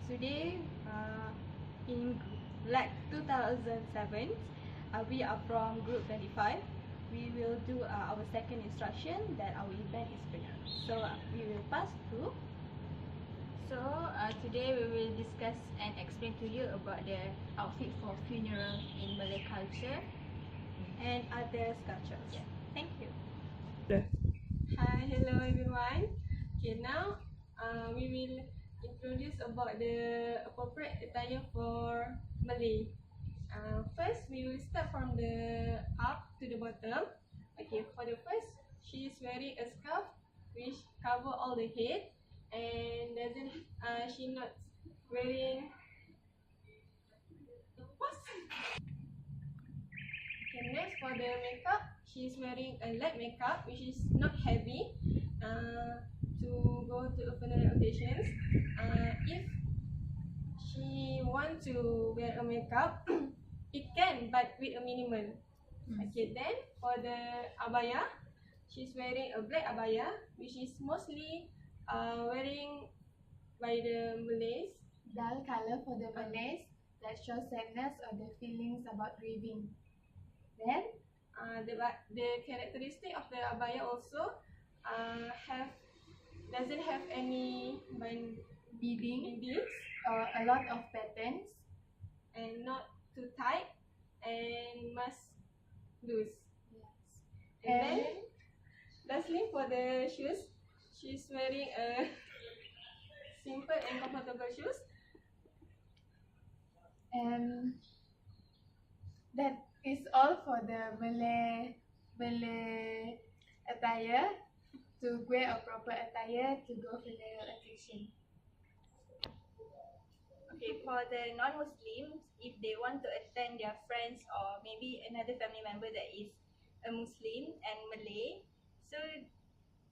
Today, in LAC 2007, we are from Group 25. We will do our second instruction that our event is funeral. So we will pass through. So today we will discuss and explain to you about the outfit for funeral in Malay culture and other cultures. Yeah. Thank you. Hi, hello everyone. Okay, now we will introduce about the appropriate attire for Malay. First, we will start from the up to the bottom. Okay, for the first, she is wearing a scarf which cover all the head and she not wearing what? Okay, next for the makeup, she is wearing a light makeup which is not heavy to go to funeral occasions. If she want to wear a makeup, it can, but with a minimum. Okay, then for the abaya, she's wearing a black abaya, which is mostly wearing by the Malays. Dull color for the Malays that shows sadness or the feelings about grieving. Then the characteristic of the abaya also doesn't have any beadings or a lot of patterns and not too tight and must loose. Yes. And then lastly for the shoes, she's wearing a simple and comfortable shoes. And that is all for the Malay attire, to wear a proper attire to go funeral occasion. Okay, for the non-Muslims, if they want to attend their friends or maybe another family member that is a Muslim and Malay, so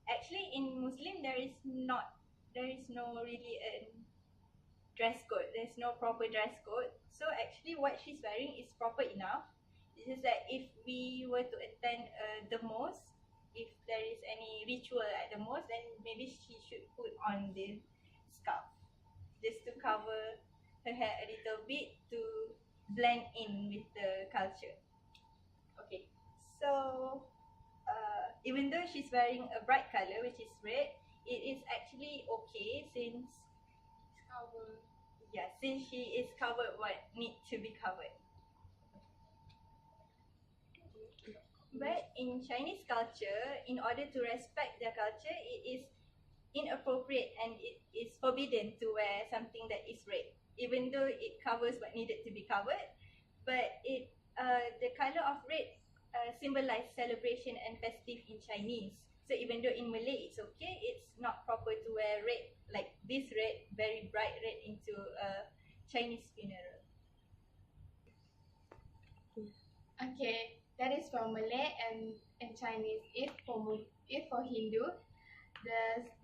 actually in Muslim there is no really a dress code. There's no proper dress code. So actually what she's wearing is proper enough. It's just that if we were to attend the mosque, if there is any ritual at the mosque, then maybe she should put on the scarf just to cover her hair a little bit to blend in with the culture. Okay, so even though she's wearing a bright color, which is red, it is actually okay since she is covered what need to be covered. But in Chinese culture, in order to respect their culture, it is inappropriate and it is forbidden to wear something that is red, even though it covers what needed to be covered. But the color of red symbolize celebration and festive in Chinese. So even though in Malay it's okay, it's not proper to wear red like this red, very bright red, into a Chinese funeral. Okay, that is for Malay and Chinese. If for Hindu,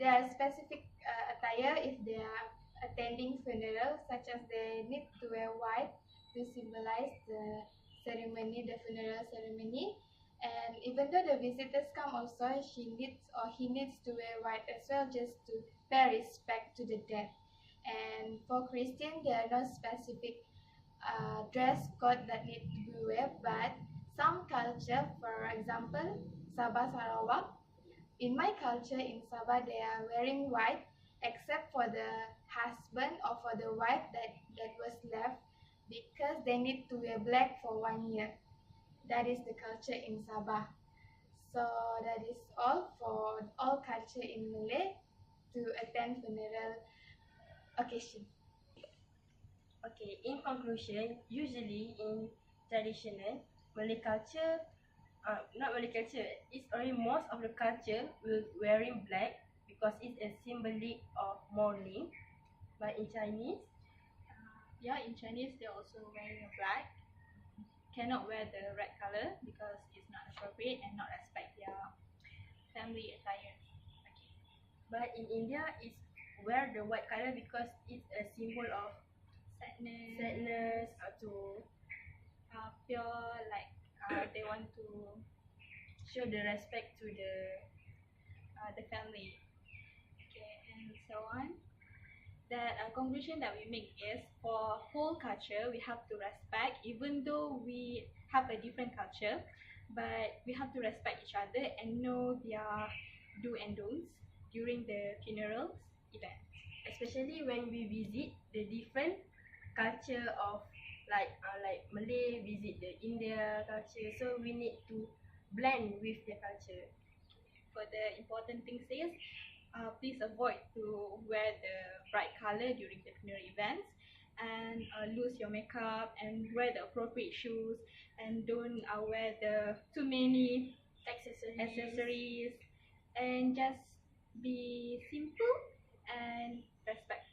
there are specific attire if they are attending funeral, such as they need to wear white to symbolize the ceremony, the funeral ceremony. And even though the visitors come also, he needs to wear white as well, just to pay respect to the dead. And for Christian, there are no specific dress code that need to be wear, but some culture, for example, Sabah Sarawak. In my culture in Sabah, they are wearing white, except for the husband or for the wife that was left, because they need to wear black for 1 year. That is the culture in Sabah. So that is all for all culture in Malay to attend funeral occasion. Okay, in conclusion, usually in traditional Malay culture, not Malay culture, it's only most of the culture will wearing black because it's a symbolic of mourning. But in Chinese, In Chinese they're also wearing a black. Cannot wear the red color because it's not appropriate and not respect their family attire. Okay. but in India, it's wear the white color because it's a symbol of sadness to Pure, like they want to show the respect to the family. Okay, and so on. that conclusion that we make is for whole culture we have to respect, even though we have a different culture, but we have to respect each other and know their do and don'ts during the funerals event. Especially when we visit the different culture of like Malay visit the India culture, so we need to blend with their culture. For the important things is, please avoid to wear the bright color during the funeral events, and lose your makeup and wear the appropriate shoes, and don't wear the too many accessories, and just be simple and respectful.